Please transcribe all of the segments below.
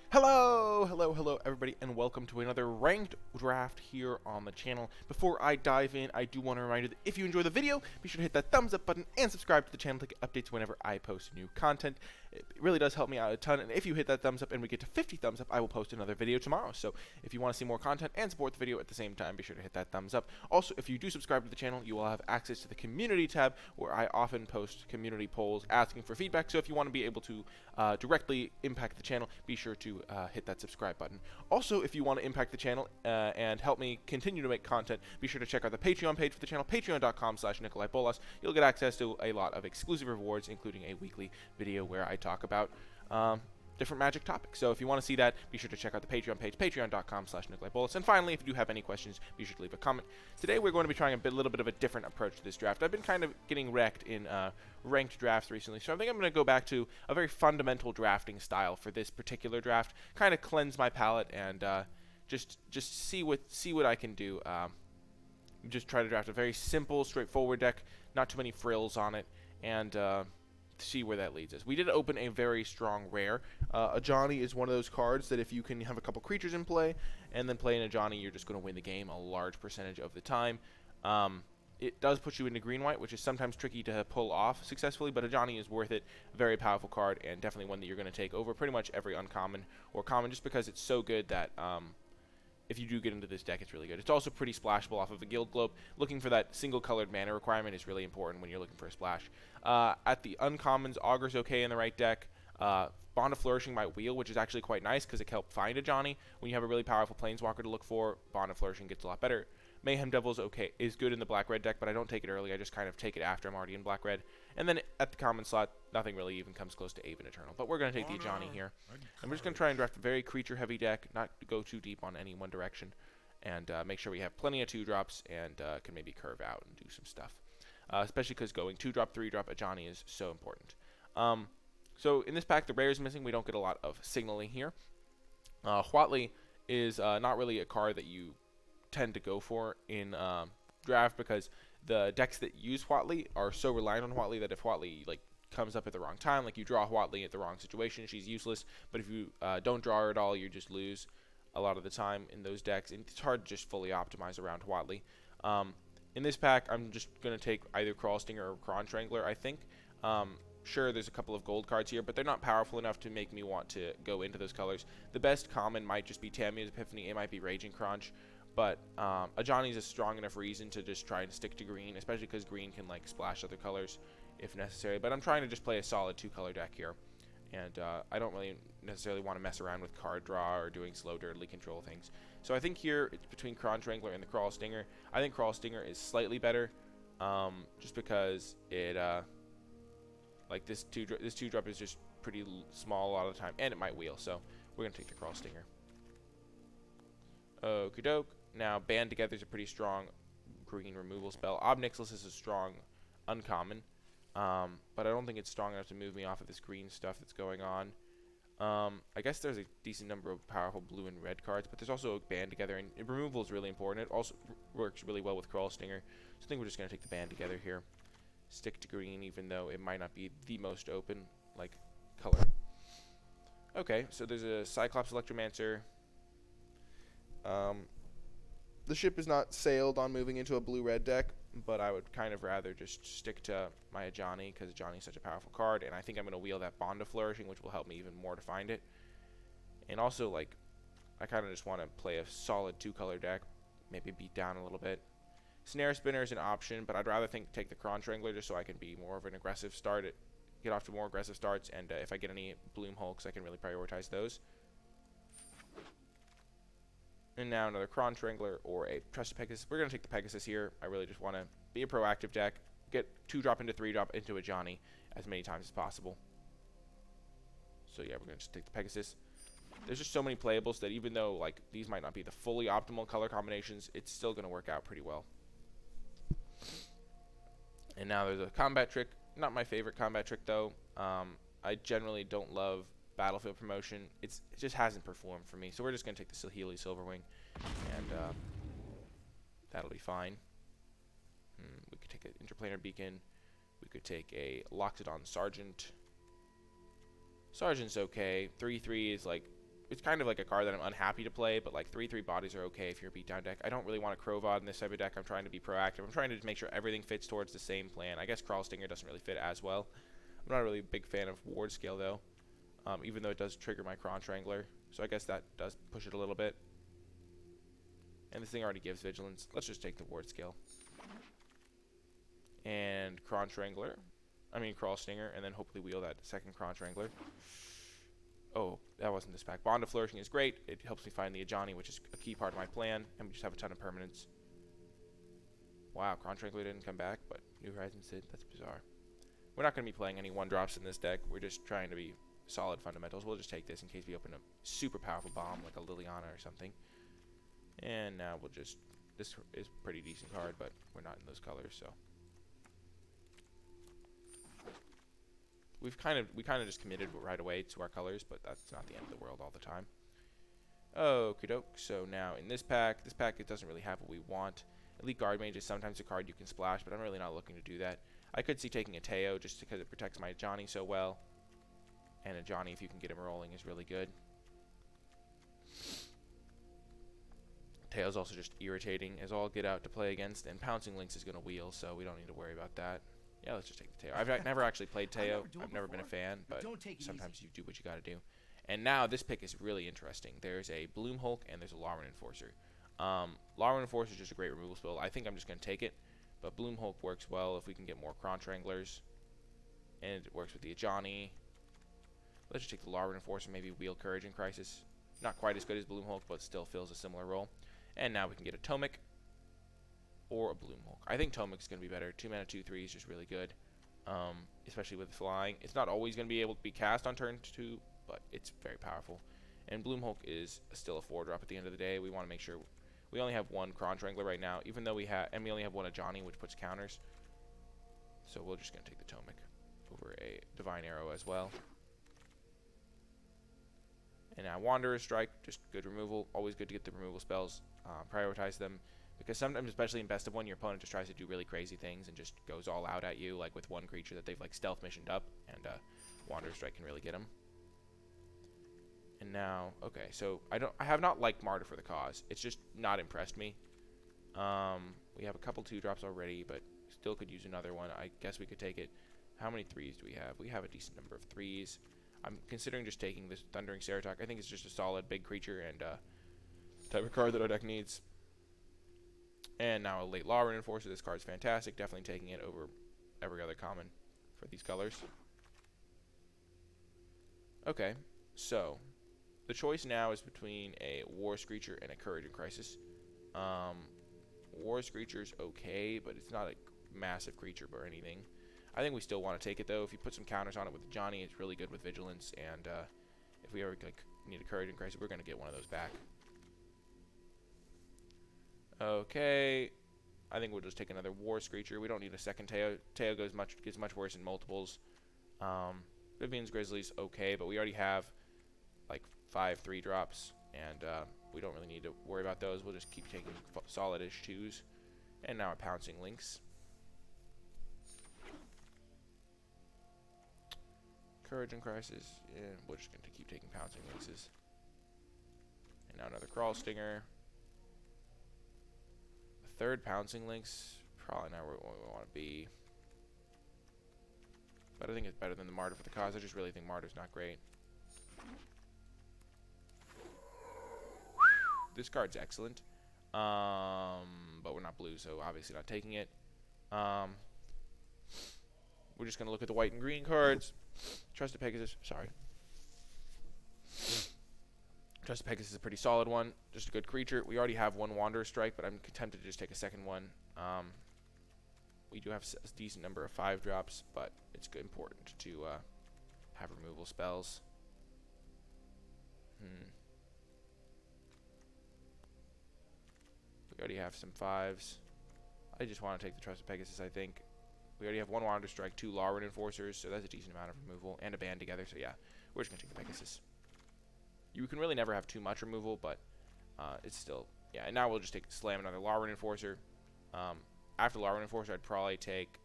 Hello everybody, and welcome to another ranked draft here on the channel. Before I dive in, I do want to remind you that if you enjoy the video, be sure to hit that thumbs up button and subscribe to the channel to get updates whenever I post new content. It really does help me out a ton, and if you hit that thumbs up and we get to 50 thumbs up, I will post another video tomorrow. So if you want to see more content and support the video at the same time, be sure to hit that thumbs up. Also, if you do subscribe to the channel, you will have access to the community tab, where I often post community polls asking for feedback. So if you want to be able to directly impact the channel, be sure to hit that subscribe button. Also, if you want to impact the channel and help me continue to make content, be sure to check out the Patreon page for the channel, patreon.com/NicolaiBolas. You'll get access to a lot of exclusive rewards, including a weekly video where I talk about different Magic topics. So if you want to see that, be sure to check out the Patreon page, patreon.com/NicolaiBolas. And finally, if you do have any questions, be sure to leave a comment. Today, we're going to be trying a little bit of a different approach to this draft. I've been kind of getting wrecked in ranked drafts recently, so I think I'm going to go back to a very fundamental drafting style for this particular draft, kind of cleanse my palate and just see what I can do. Just try to draft a very simple, straightforward deck, not too many frills on it, and see where that leads us. We did open a very strong rare. Ajani is one of those cards that if you can have a couple creatures in play and then play an Ajani, you're just going to win the game a large percentage of the time. It does put you into green-white, which is sometimes tricky to pull off successfully, but Ajani is worth it. Very powerful card, and definitely one that you're going to take over pretty much every uncommon or common, just because it's so good that if you do get into this deck, it's really good. It's also pretty splashable off of a Guild Globe. Looking for that single-colored mana requirement is really important when you're looking for a splash. At the uncommons, Augur's okay in the right deck. Bond of Flourishing might wheel, which is actually quite nice because it can help find a Johnny. When you have a really powerful Planeswalker to look for, Bond of Flourishing gets a lot better. Mayhem Devil's okay, is good in the black-red deck, but I don't take it early. I just kind of take it after I'm already in black-red. And then at the common slot, nothing really even comes close to Aven Eternal. But we're going to take the Johnny here. And we're just going to try and draft a very creature-heavy deck, not go too deep on any one direction. And make sure we have plenty of 2-drops and can maybe curve out and do some stuff. Especially because going 2-drop, 3-drop Ajani is so important. So in this pack, the rare is missing. We don't get a lot of signaling here. Huatli is not really a card that you tend to go for in draft, because the decks that use Huatli are so reliant on Huatli that if Huatli comes up at the wrong time, like you draw Huatli at the wrong situation, she's useless. But if you don't draw her at all, you just lose a lot of the time in those decks, and it's hard to just fully optimize around Huatli. In this pack, I'm just going to take either Crawl Stinger or Cron Strangler, I think. Sure, there's a couple of gold cards here, but they're not powerful enough to make me want to go into those colors. The best common might just be Tamiya's Epiphany. It might be Raging Crunch, but Ajani's a strong enough reason to just try and stick to green, especially because green can splash other colors if necessary. But I'm trying to just play a solid 2-color deck here. And I don't really necessarily want to mess around with card draw or doing slow, dirtily control things. So I think here it's between Cron Strangler and the Crawl Stinger. I think Crawl Stinger is slightly better, just because it this 2-drop is just pretty small a lot of the time, and it might wheel. So we're gonna take the Crawl Stinger. Okie doke. Now Band Together is a pretty strong green removal spell. Ob Nixilis is a strong uncommon. But I don't think it's strong enough to move me off of this green stuff that's going on. I guess there's a decent number of powerful blue and red cards, but there's also a Band Together, and removal is really important. It also works really well with Crawl Stinger. So I think we're just going to take the Band Together here. Stick to green, even though it might not be the most open, color. Okay, so there's a Cyclops Electromancer. The ship is not sailed on moving into a blue-red deck, but I would kind of rather just stick to my Ajani, because Ajani is such a powerful card, and I think I'm going to wheel that Bond of Flourishing, which will help me even more to find it. And also, I kind of just want to play a solid 2-color deck, maybe beat down a little bit. Snare Spinner is an option, but I'd rather take the Cron Strangler just so I can be more of an aggressive start, get off to more aggressive starts, and if I get any Bloom Hulks, I can really prioritize those. And now another Cron Strangler or a Trusted Pegasus. We're going to take the Pegasus here. I really just want to be a proactive deck. Get 2-drop into 3-drop into Ajani as many times as possible. So yeah, we're going to just take the Pegasus. There's just so many playables that even though these might not be the fully optimal color combinations, it's still going to work out pretty well. And now there's a combat trick. Not my favorite combat trick though. I generally don't love Battlefield Promotion. It just hasn't performed for me, so we're just going to take the Saheeli Silverwing, and that'll be fine. We could take an Interplanar Beacon. We could take a Loxodon Sergeant. Sergeant's okay. 3/3 is it's kind of like a card that I'm unhappy to play, but like 3/3 bodies are okay if you're a beatdown deck. I don't really want a Crowvod in this type of deck. I'm trying to be proactive. I'm trying to just make sure everything fits towards the same plan. I guess Crawl Stinger doesn't really fit as well. I'm not really a big fan of Ward Scale though, even though it does trigger my Cron Strangler. So I guess that does push it a little bit. And this thing already gives Vigilance. Let's just take the Ward Scale. And Cron Strangler. I mean Crawl Stinger, and then hopefully wheel that second Cron Strangler. Oh, that wasn't this pack. Bond of Flourishing is great. It helps me find the Ajani, which is a key part of my plan. And we just have a ton of permanents. Wow, Cron Strangler didn't come back, but New Horizons did. That's bizarre. We're not going to be playing any 1-drops in this deck. We're just trying to be solid fundamentals. We'll just take this in case we open a super powerful bomb like a Liliana or something. And now we'll just... This is a pretty decent card, but we're not in those colors, so... We kind of just committed right away to our colors, but that's not the end of the world all the time. Okie doke. So now in this pack it doesn't really have what we want. Elite Guard Mage is sometimes a card you can splash, but I'm really not looking to do that. I could see taking a Teo just because it protects my Johnny so well. And a Johnny, if you can get him rolling, is really good. Teo's also just irritating as all get out to play against, and Pouncing Lynx is going to wheel, so we don't need to worry about that. Yeah, let's just take the Teo. I've never actually played Teo. I've never been a fan, but sometimes you do what you got to do. And now this pick is really interesting. There's a Bloom Hulk and there's a Lawren Enforcer. Lawren Enforcer is just a great removal spell. I think I'm just going to take it, but Bloom Hulk works well if we can get more Cron Stranglers, and it works with the Ajani. Let's just take the Lawren Enforcer, maybe wheel Courage in Crisis. Not quite as good as Bloom Hulk, but still fills a similar role. And now we can get a Tomic or a Bloom Hulk. I think Tomic's going to be better. 2 mana, 2/3 is just really good, especially with flying. It's not always going to be able to be cast on turn 2, but it's very powerful. And Bloom Hulk is still a 4-drop at the end of the day. We want to make sure we only have one Cron Strangler right now, even though we only have one Ajani, which puts counters. So we're just going to take the Tomic over a Divine Arrow as well. And now Wanderer's Strike, just good removal. Always good to get the removal spells. Prioritize them. Because sometimes, especially in Best of 1, your opponent just tries to do really crazy things and just goes all out at you, like with one creature that they've like stealth missioned up, and Wanderer's Strike can really get them. And now, okay, so I have not liked Martyr for the Cause. It's just not impressed me. We have a couple 2-drops already, but still could use another one. I guess we could take it. How many 3s do we have? We have a decent number of 3s. I'm considering just taking this Thundering Ceratok. I think it's just a solid big creature and type of card that our deck needs. And now a late Lawren Enforcer. This card's fantastic. Definitely taking it over every other common for these colors. Okay, so the choice now is between a War Screecher and a Courage in Crisis. War Screecher's okay, but it's not a massive creature or anything. I think we still want to take it though. If you put some counters on it with Johnny, it's really good with Vigilance, and if we ever need a Courage in Crisis, we're going to get one of those back. Okay, I think we'll just take another War Screecher. We don't need a second Teo. Teo gets much worse in multiples. Vivian's Grizzly's okay, but we already have like 5 3-drops, and we don't really need to worry about those. We'll just keep taking solid-ish 2s. And now a Pouncing Lynx. Courage in Crisis. Yeah, we're just going to keep taking Pouncing Lynxes. And now another Crawl Stinger. A 3rd Pouncing Lynx. Probably not where we want to be. But I think it's better than the Martyr for the Cause. I just really think Martyr's not great. This card's excellent. But we're not blue, so obviously not taking it. We're just going to look at the white and green cards. Trusted Pegasus, sorry. Trusted Pegasus is a pretty solid one. Just a good creature. We already have one Wanderer Strike, but I'm tempted to just take a second one. We do have a decent number of 5-drops, but it's important to have removal spells. We already have some 5s. I just want to take the Trusted Pegasus, I think. We already have one Wander Strike, 2 Lawren Enforcers, so that's a decent amount of removal, and a band together, so yeah, we're just going to take the Pegasus. You can really never have too much removal, but it's still, yeah, and now we'll just slam another Lawren Enforcer. After Lawren Enforcer, I'd probably take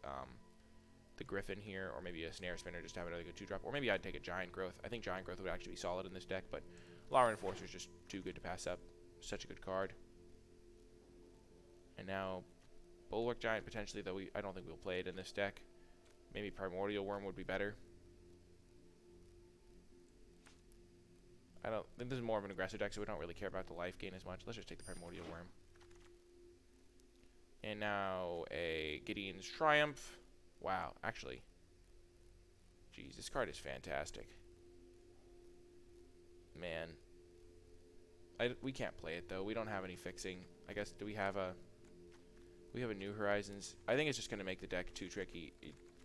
the Griffin here, or maybe a Snare Spinner just to have another good 2-drop, or maybe I'd take a Giant Growth. I think Giant Growth would actually be solid in this deck, but Law Enforcer is just too good to pass up. Such a good card. And now Bulwark Giant potentially, though I don't think we'll play it in this deck. Maybe Primordial Worm would be better. I don't think this is more of an aggressive deck, so we don't really care about the life gain as much. Let's just take the Primordial Worm. And now a Gideon's Triumph. Wow, actually. Jeez, this card is fantastic. Man. We can't play it, though. We don't have any fixing. I guess, do we have a... We have a New Horizons. I think it's just going to make the deck too tricky.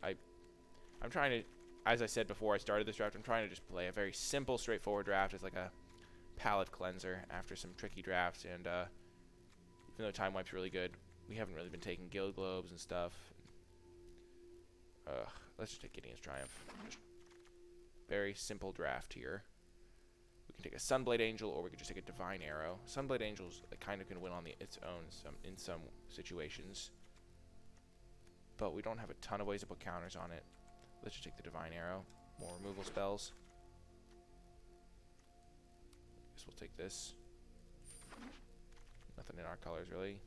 I'm trying to... As I said before I started this draft, I'm trying to just play a very simple, straightforward draft. It's like a palette cleanser after some tricky drafts. And even though Time Wipe's really good, we haven't really been taking Guild Globes and stuff. Let's just take Gideon's Triumph. Just very simple draft here. We can take a Sunblade Angel, or we could just take a Divine Arrow. Sunblade Angel's kind of can win on its own in some situations. But we don't have a ton of ways to put counters on it. Let's just take the Divine Arrow. More removal spells. Guess we'll take this. Nothing in our colors, really.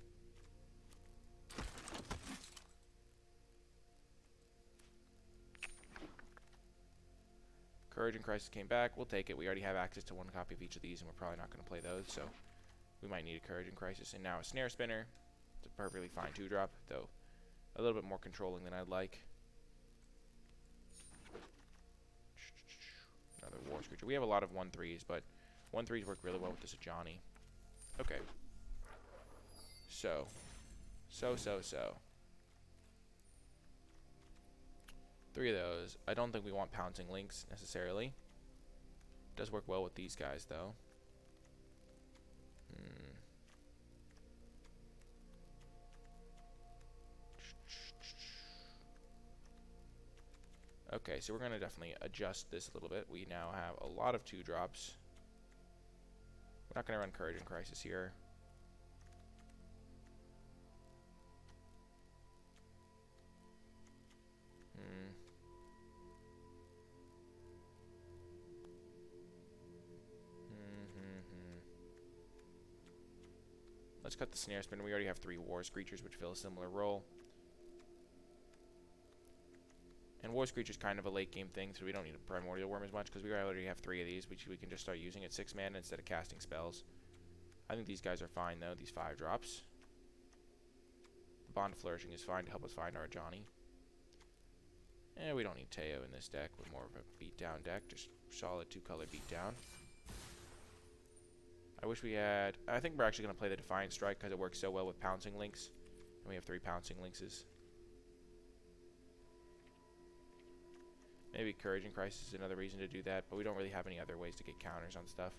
Courage and Crisis came back. We'll take it. We already have access to one copy of each of these, and we're probably not going to play those, so we might need a Courage and Crisis. And now a Snare Spinner. It's a perfectly fine 2-drop, though a little bit more controlling than I'd like. Another War Screecher. We have a lot of 1/3s, but 1/3s work really well with this Ajani. Okay. So. 3 of those. I don't think we want Pouncing Lynx necessarily. Does work well with these guys, though. Okay, so we're going to definitely adjust this a little bit. We now have a lot of 2-drops. We're not going to run Courage and Crisis here. Let's cut the Snare Spinner. We already have 3 War Screechers, which fill a similar role. And War Screecher's kind of a late game thing, so we don't need a Primordial Worm as much, because we already have 3 of these, which we can just start using at 6 mana instead of casting spells. I think these guys are fine, though, these 5-drops. The Bond of Flourishing is fine to help us find our Ajani. And we don't need Teo in this deck. We're more of a beatdown deck, just solid 2-color beatdown. I wish we had... I think we're actually going to play the Defiant Strike because it works so well with Pouncing Lynx. And we have 3 Pouncing Lynxes. Maybe Courage and Crisis is another reason to do that, but we don't really have any other ways to get counters on stuff.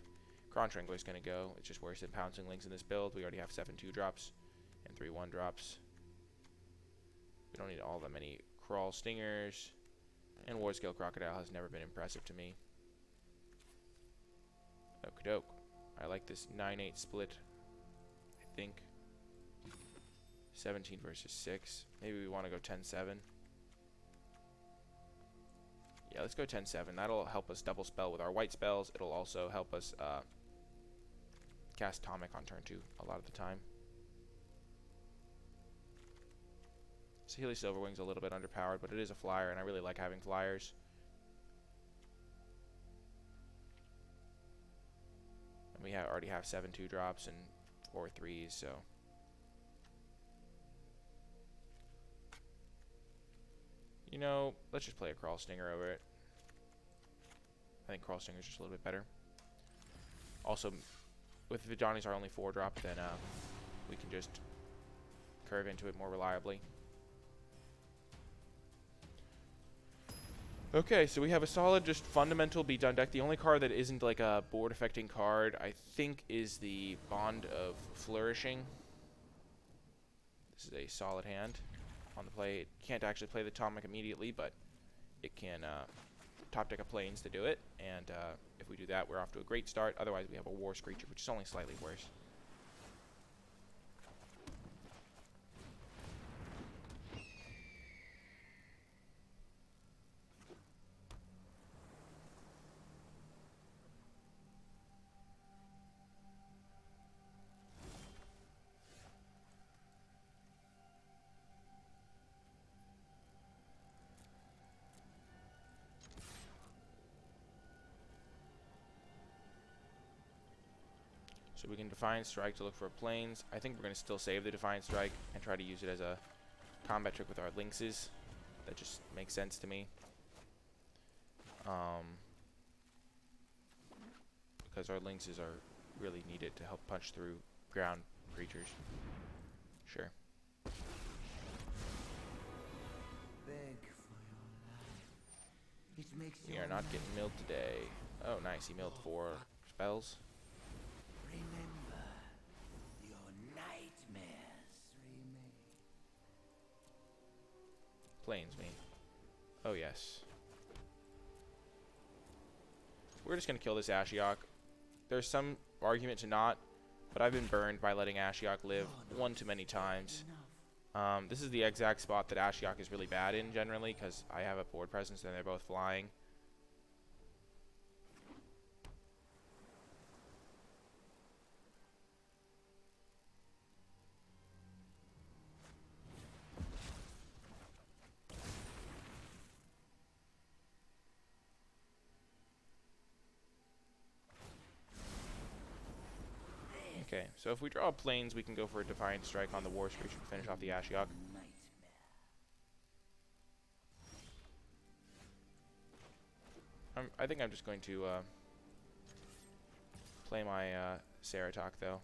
Cron Strangler is going to go. It's just worse than Pouncing Lynx in this build. We already have 7 2-drops and 3 1-drops. We don't need all that many Crawl Stingers. And Warscale Crocodile has never been impressive to me. Okie doke. I like this 9-8 split, I think. 17 versus 6. Maybe we want to go 10-7. Yeah, let's go 10-7. That'll help us double spell with our white spells. It'll also help us cast Atomic on turn 2 a lot of the time. Saheeli Silverwing's a little bit underpowered, but it is a flyer, and I really like having flyers. And we already have 7 2-drops and 4 3s, so... You know, let's just play a Crawl Stinger over it. I think Crawl Stinger's just a little bit better. Also, with Vidani's our only 4-drop, then we can just curve into it more reliably. Okay, so we have a solid, just fundamental beatdown deck. The only card that isn't like a board-affecting card, I think, is the Bond of Flourishing. This is a solid hand on the play. It can't actually play the Atomic immediately, but it can top deck a Plains to do it. And if we do that, we're off to a great start. Otherwise, we have a War Screecher, which is only slightly worse. So we can Defiant Strike to look for planes. I think we're going to still save the Defiant Strike and try to use it as a combat trick with our Lynxes. That just makes sense to me. Because our Lynxes are really needed to help punch through ground creatures. Sure. We are not getting milled today. Oh, nice. He milled 4 spells. Remember, your nightmares remain. Planes me. Oh, yes. We're just going to kill this Ashiok. There's some argument to not, but I've been burned by letting Ashiok live one too many times. This is the exact spot that Ashiok is really bad in generally, because I have a board presence and they're both flying. Okay, so if we draw planes, we can go for a Defiant Strike on the War Screech and finish off the Ashiok. I think I'm just going to play my Ceratok, though.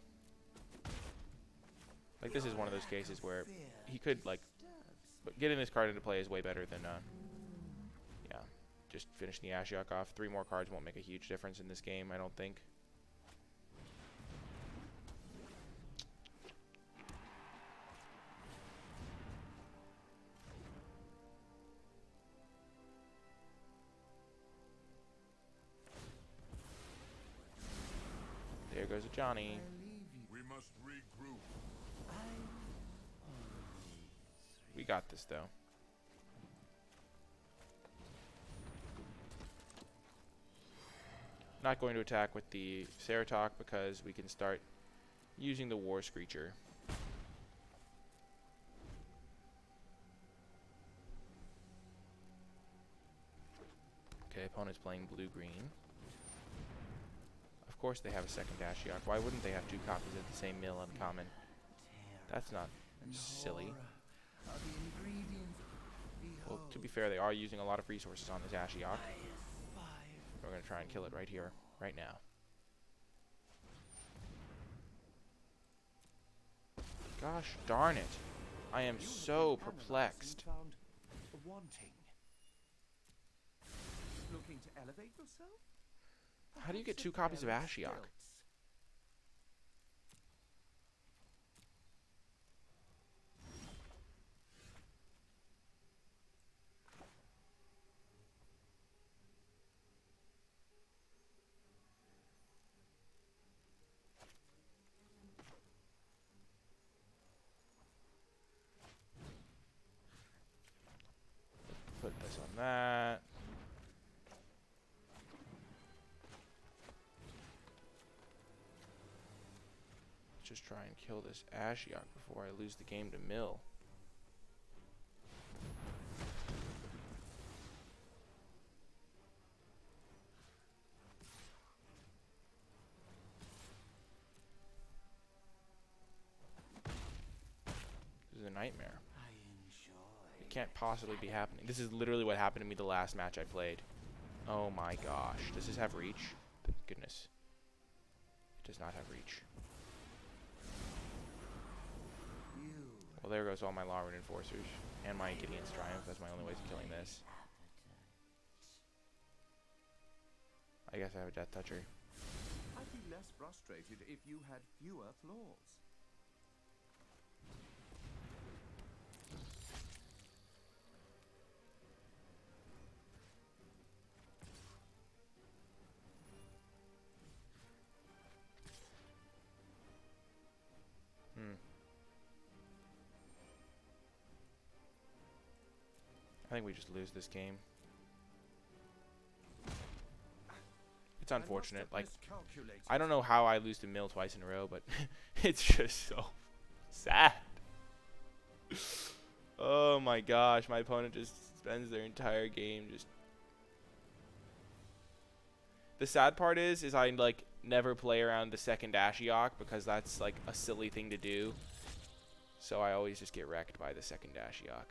Like, this is one of those cases where he could, like, but getting this card into play is way better than, yeah, just finishing the Ashiok off. 3 more cards won't make a huge difference in this game, I don't think. There goes a Johnny. We must regroup. We got this, though. Not going to attack with the Ceratok because we can start using the War Screecher. Okay, opponent's playing blue-green. Of course they have a second Ashiok. Why wouldn't they have 2 copies of the same mill uncommon? That's not silly. Well, to be fair, they are using a lot of resources on this Ashiok. We're going to try and kill it right here, right now. Gosh darn it. I am so perplexed. Looking to elevate yourself? How do you get 2 copies of Ashiok? Put this on that. Just try and kill this Ashiok before I lose the game to mill. This is a nightmare. It can't possibly be happening. This is literally what happened to me the last match I played. Oh my gosh. Does this have reach? Thank goodness. It does not have reach. Well, there goes all my Law Rune Enforcers. And my Gideon's Triumph. That's my only way of killing this. I guess I have a Death Toucher. I'd be less frustrated if you had fewer flaws. I think we just lose this game. It's unfortunate. Like, I don't know how I lose to mill twice in a row, but it's just so sad. Oh my gosh, my opponent just spends their entire game just... The sad part is I like never play around the second Ashiok because that's like a silly thing to do. So I always just get wrecked by the second Ashiok.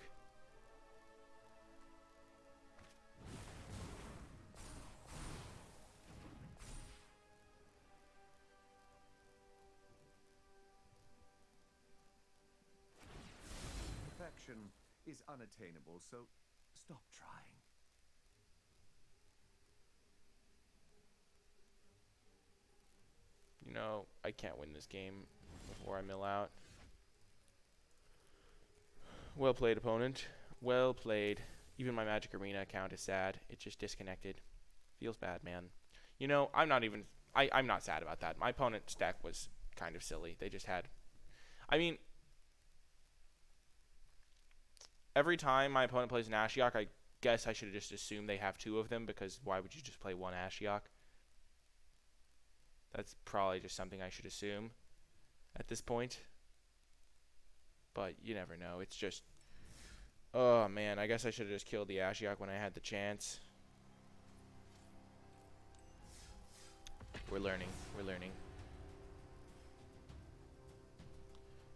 Perfection is unattainable, so stop trying. You know, I can't win this game before I mill out. Well played, opponent. Well played. Even my Magic Arena account is sad. It just disconnected. Feels bad, man. You know, I'm not sad about that. My opponent's deck was kind of silly. They just had... I mean, every time my opponent plays an Ashiok, I guess I should have just assumed they have two of them, because why would you just play one Ashiok? That's probably just something I should assume at this point. But you never know. It's just... Oh, man. I guess I should have just killed the Ashiok when I had the chance. We're learning. We're learning.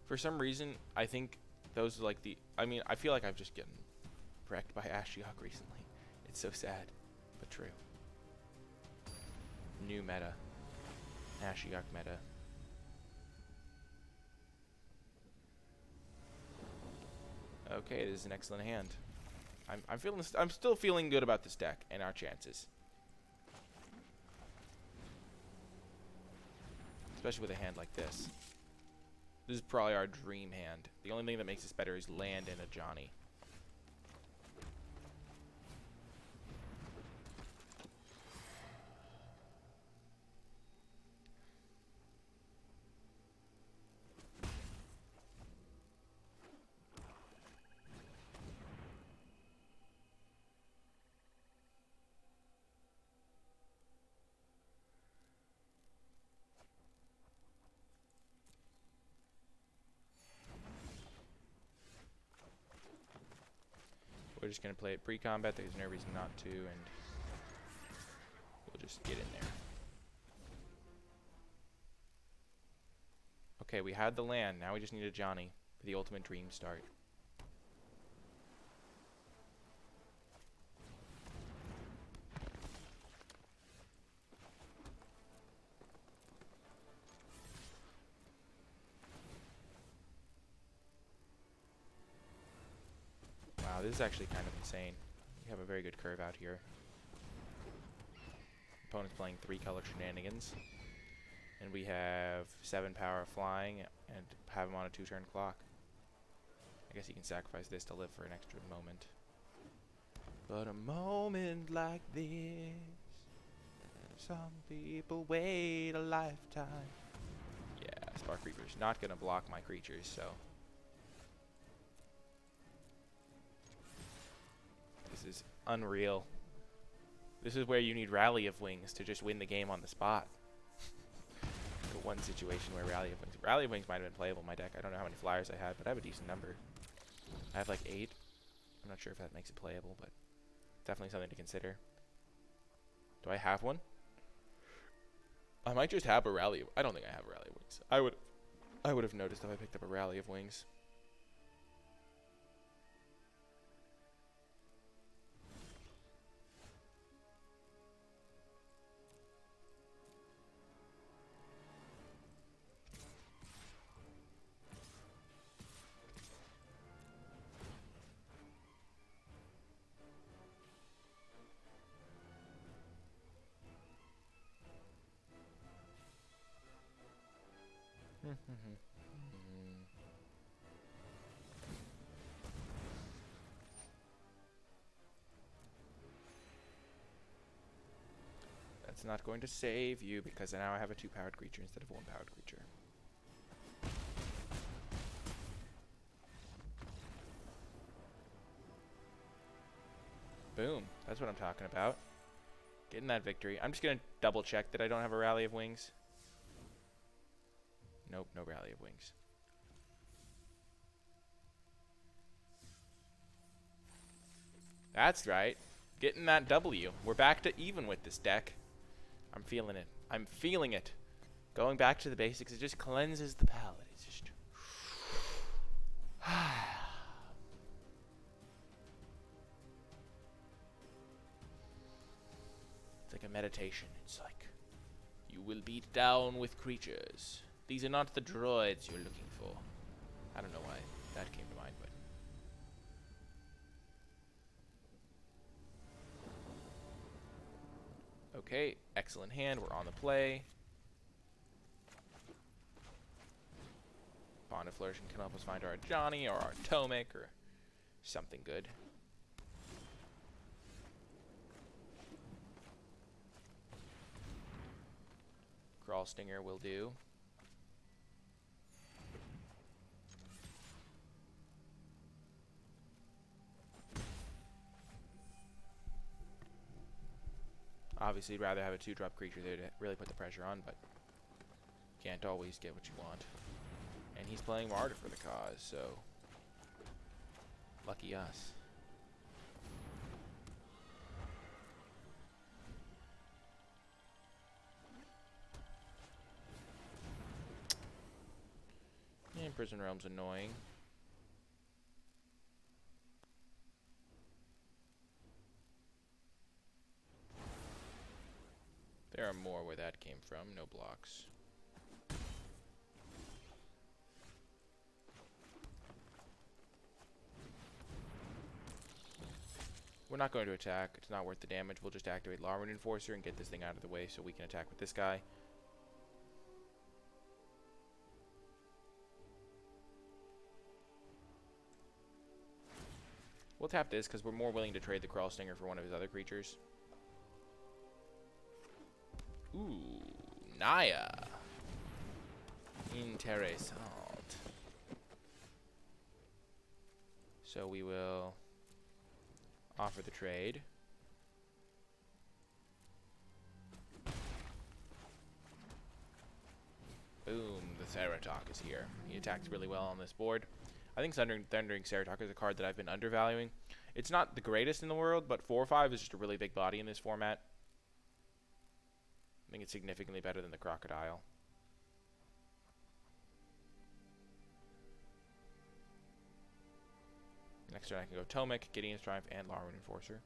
For some reason, I think those are like the... I mean, I feel like I've just gotten wrecked by Ashiok recently. It's so sad, but true. New meta. Ashiok meta. Okay, this is an excellent hand. I'm still feeling good about this deck and our chances. Especially with a hand like this. This is probably our dream hand. The only thing that makes this better is land and a Johnny. We're just going to play it pre-combat. There's no reason not to, and we'll just get in there. Okay, we had the land. Now we just need a Johnny for the ultimate dream start. Wow, this is actually kind of insane. We have a very good curve out here. Opponent's playing 3-color shenanigans. And we have 7 power flying and have him on a 2-turn clock. I guess he can sacrifice this to live for an extra moment. But a moment like this, some people wait a lifetime. Yeah, Spark Reaper's not going to block my creatures, so... This is unreal. This is where you need Rally of Wings to just win the game on the spot. The one situation where Rally of Wings might have been playable in my deck. I don't know how many flyers I had, but I have a decent number. I have like 8. I'm not sure if that makes it playable, but definitely something to consider. Do I have one? I might just have a Rally. I don't think I have a Rally of Wings. I would have noticed if I picked up a Rally of Wings. That's not going to save you because now I have a 2-powered creature instead of 1-powered creature. Boom. That's what I'm talking about. Getting that victory. I'm just going to double check that I don't have a Rally of Wings. Nope, no Rally of Wings. That's right. Getting that W. We're back to even with this deck. I'm feeling it. I'm feeling it. Going back to the basics, it just cleanses the palate. It's just... It's like a meditation. It's like, you will beat down with creatures. These are not the droids you're looking for. I don't know why that came to mind, but... Okay, excellent hand. We're on the play. Bond of Flourishing can help us find our Johnny or our Tomek or something good. Crawl Stinger will do. Obviously, you'd rather have a 2-drop creature there to really put the pressure on, but can't always get what you want. And he's playing Martyr for the cause, so lucky us. And Prison Realm's annoying. There are more where that came from. No blocks. We're not going to attack. It's not worth the damage. We'll just activate Larwyn Enforcer and get this thing out of the way so we can attack with this guy. We'll tap this because we're more willing to trade the Crawl Stinger for one of his other creatures. Ooh, Naya. Interessant. So we will offer the trade. Boom, the Ceratok is here. He attacks really well on this board. I think Thundering Ceratok is a card that I've been undervaluing. It's not the greatest in the world, but 4/5 is just a really big body in this format. I think it's significantly better than the Crocodile. Next turn I can go Tomek, Gideon's Triumph, and Larwyn Enforcer.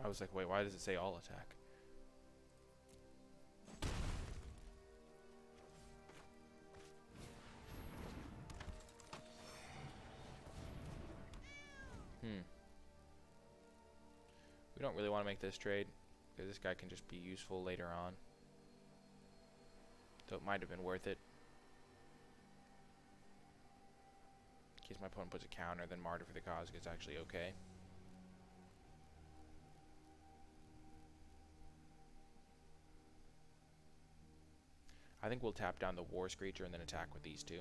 I was like, wait, why does it say all attack? We don't really want to make this trade, because this guy can just be useful later on. So it might have been worth it. In case my opponent puts a counter, then Martyr for the Cause gets actually okay. I think we'll tap down the War Screecher and then attack with these two.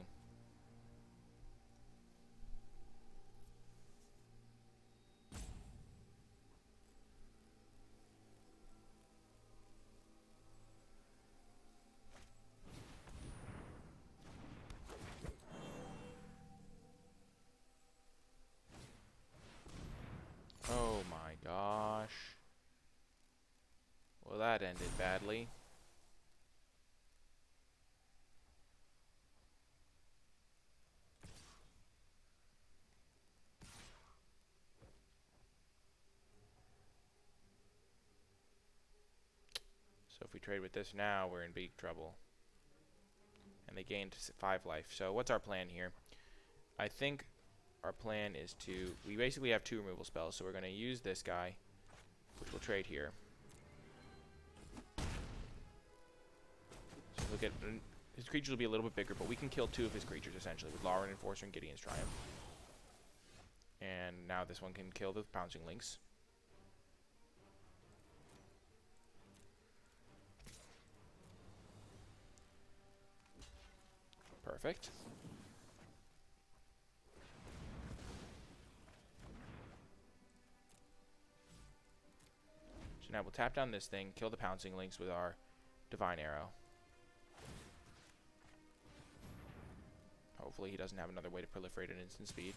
Oh my gosh. Well, that ended badly. So if we trade with this now, we're in big trouble. And they gained 5 life. So what's our plan here? I think our plan is to... We basically have 2 removal spells, so we're going to use this guy, which we'll trade here. So look at... His creatures will be a little bit bigger, but we can kill 2 of his creatures, essentially, with Larwyn Enforcer and Gideon's Triumph. And now this one can kill the Pouncing Lynx. Perfect. So now we'll tap down this thing, kill the pouncing links with our Divine Arrow. Hopefully he doesn't have another way to proliferate at instant speed.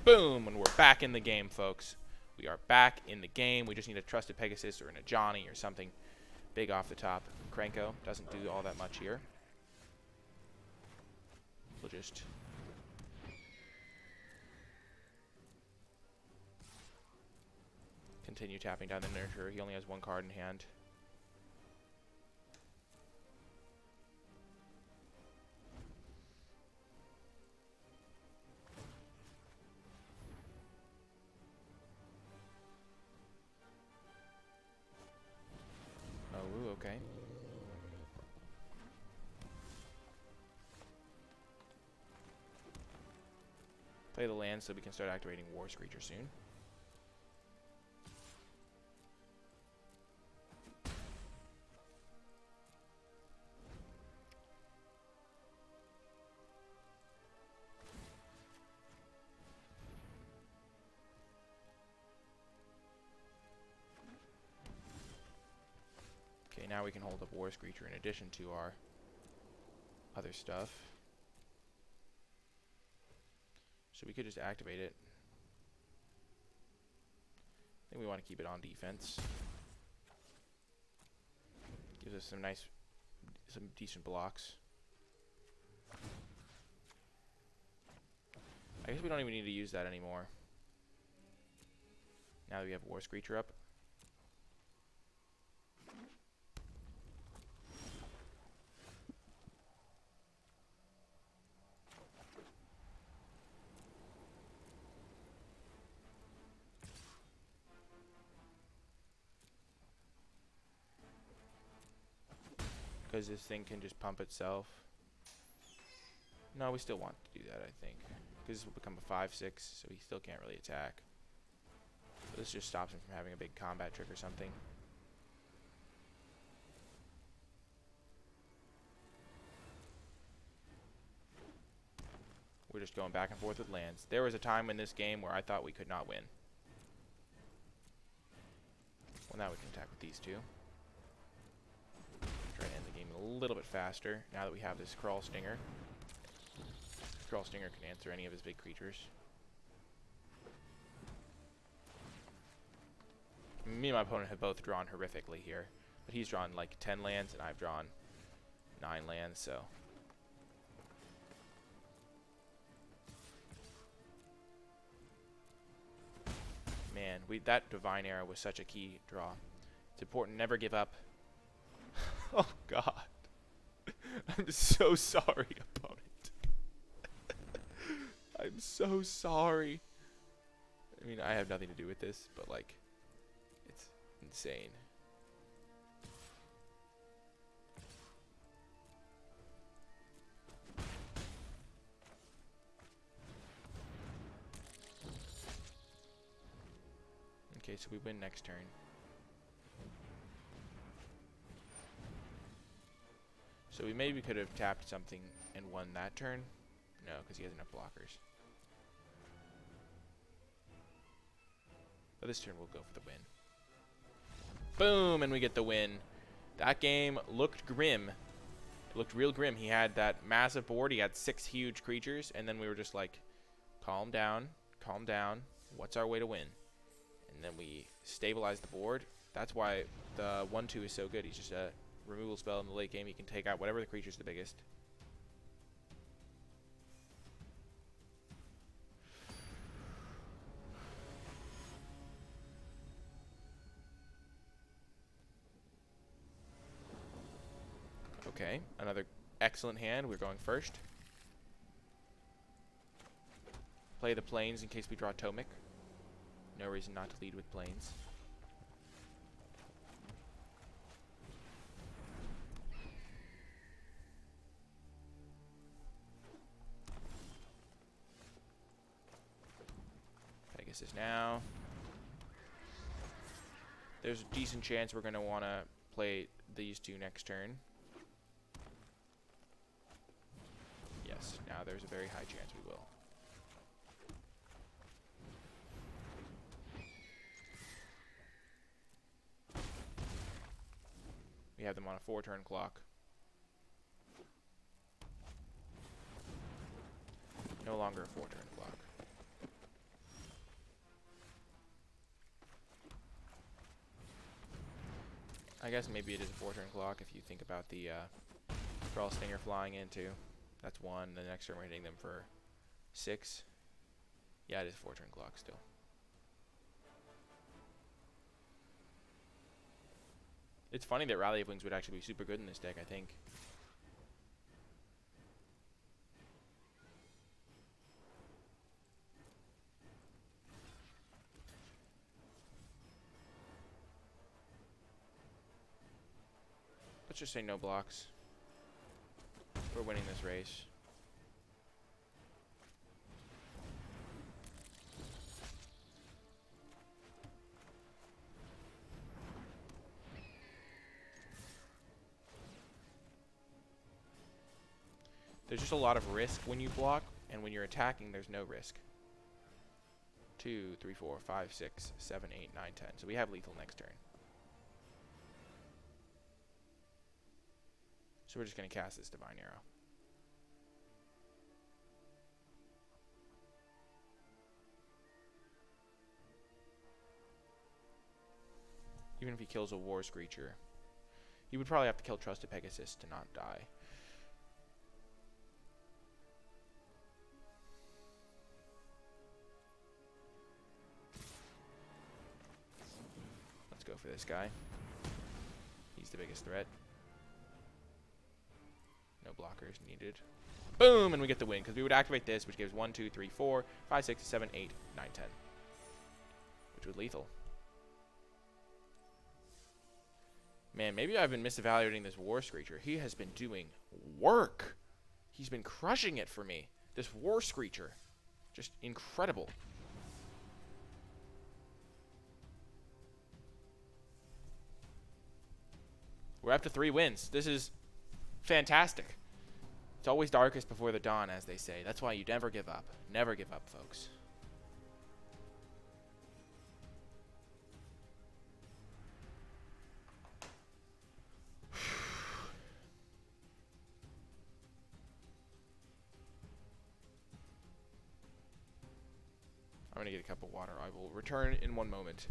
Boom! And we're back in the game, folks. We are back in the game. We just need a Trusted Pegasus or an Ajani or something big off the top. Krenko doesn't do all that much here. We'll just... continue tapping down the Nurturer. He only has one card in hand. Oh, okay. Play the land so we can start activating War Screecher soon. Okay, now we can hold up War Screecher in addition to our other stuff. So we could just activate it. I think we want to keep it on defense. Gives us some decent blocks. I guess we don't even need to use that anymore. Now that we have War Screecher up. Because this thing can just pump itself. No, we still want to do that, I think. Because this will become a 5-6, so he still can't really attack. So this just stops him from having a big combat trick or something. We're just going back and forth with lands. There was a time in this game where I thought we could not win. Well, now we can attack with these two. Try to end the game a little bit faster now that we have this Crawl Stinger. Crawl Stinger can answer any of his big creatures. Me and my opponent have both drawn horrifically here. But he's drawn like 10 lands and I've drawn 9 lands, so... Man, that Divine Arrow was such a key draw. It's important, never give up. Oh, God. I'm so sorry, opponent. I'm so sorry. I mean, I have nothing to do with this, but, like, it's insane. Okay, so we win next turn. So we maybe could have tapped something and won that turn. No, because he has enough blockers. But this turn we'll go for the win. Boom, and we get the win. That game looked grim. It looked real grim. He had that massive board. He had 6 huge creatures, and then we were just like, calm down, calm down. What's our way to win? And then we stabilized the board. That's why the 1/2 is so good. He's just a removal spell in the late game. He can take out whatever the creature's the biggest. Okay, another excellent hand. We're going first. Play the plains in case we draw Tomic. No reason not to lead with plains. Pegasus now. There's a decent chance we're going to want to play these two next turn. Yes, now there's a very high chance we will. We have them on a 4-turn clock. No longer a 4-turn clock. I guess maybe it is a 4-turn clock if you think about the Brawl Stinger flying into. That's 1. The next turn we're hitting them for 6. Yeah, it is a 4-turn clock still. It's funny that Rally of Wings would actually be super good in this deck, I think. Let's just say no blocks. We're winning this race. There's just a lot of risk when you block, and when you're attacking, there's no risk. 2, 3, 4, 5, 6, 7, 8, 9, 10. So we have lethal next turn. So we're just going to cast this Divine Arrow. Even if he kills a War Screecher, he would probably have to kill Trusted Pegasus to not die. Let's go for this guy. He's the biggest threat. No blockers needed. Boom! And we get the win, because we would activate this, which gives 1, 2, 3, 4, 5, 6, 7, 8, 9, 10. Which was lethal. Man, maybe I've been misevaluating this War Screecher. He has been doing work. He's been crushing it for me. This War Screecher. Just incredible. We're up to 3 wins. This is fantastic. It's always darkest before the dawn, as they say. That's why you never give up. Never give up, folks. I'm going to get a cup of water. I will return in 1 moment.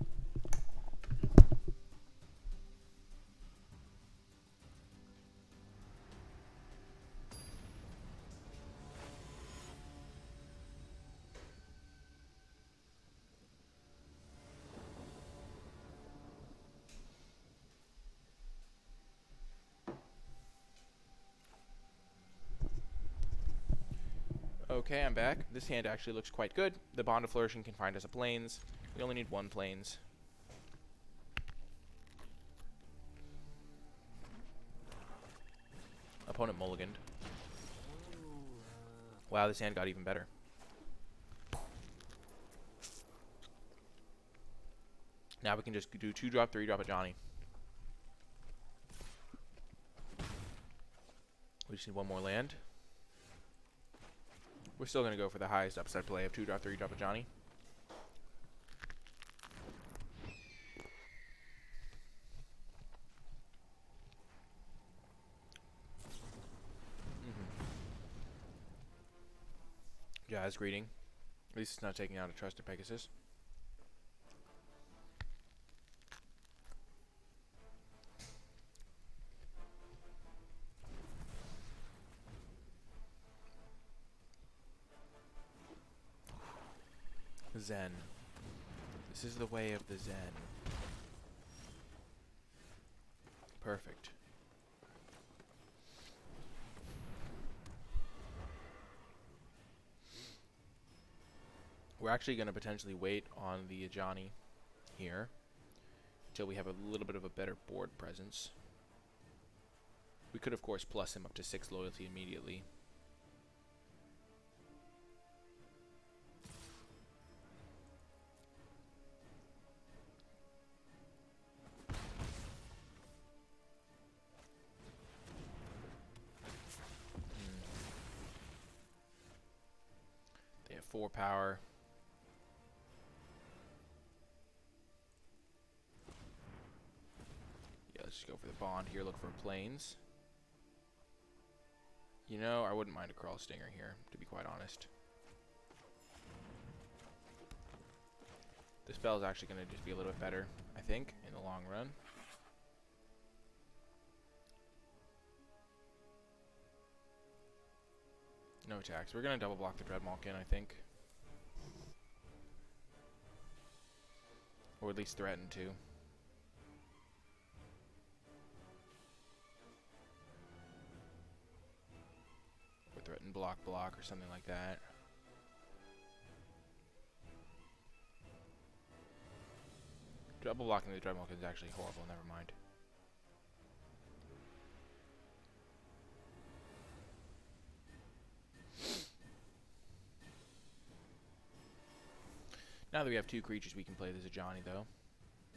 Okay, I'm back. This hand actually looks quite good. The Bond of Flourishing can find us a Plains. We only need 1 Plains. Opponent mulliganed. Wow, this hand got even better. Now we can just do 2-drop, 3-drop a Johnny. We just need 1 more land. We're still going to go for the highest upside play of 2-drop, 3-drop a Johnny. Jazz Greeting. At least it's not taking out a Trusted Pegasus. Zen. This is the way of the Zen. Perfect. We're actually going to potentially wait on the Ajani here until we have a little bit of a better board presence. We could, of course, plus him up to 6 loyalty immediately. They have 4 power. let's just go for the bond here. Look for planes. You know, I wouldn't mind a crawl stinger here, to be quite honest. This spell is actually going to just be a little bit better, I think, in the long run. No attacks. We're going to double block the Dreadmalkin, I think. Or at least threaten to. Or threaten block or something like that. Double blocking the Dreadmalkin is actually horrible, never mind. Now that we have two creatures, we can play the Zajani, though.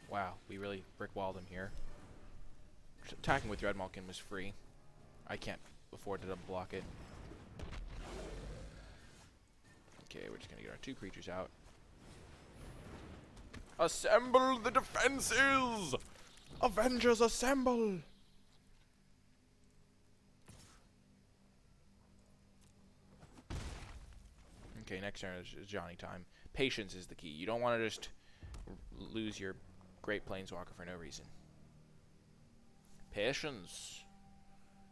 Wow, we really brick-walled him here. Attacking with Dreadmalkin was free. I can't afford to double block it. Okay, we're just going to get our two creatures out. Assemble the defenses! Avengers, assemble! Okay, next turn is Johnny time. Patience is the key. You don't want to just lose your great planeswalker for no reason. Patience.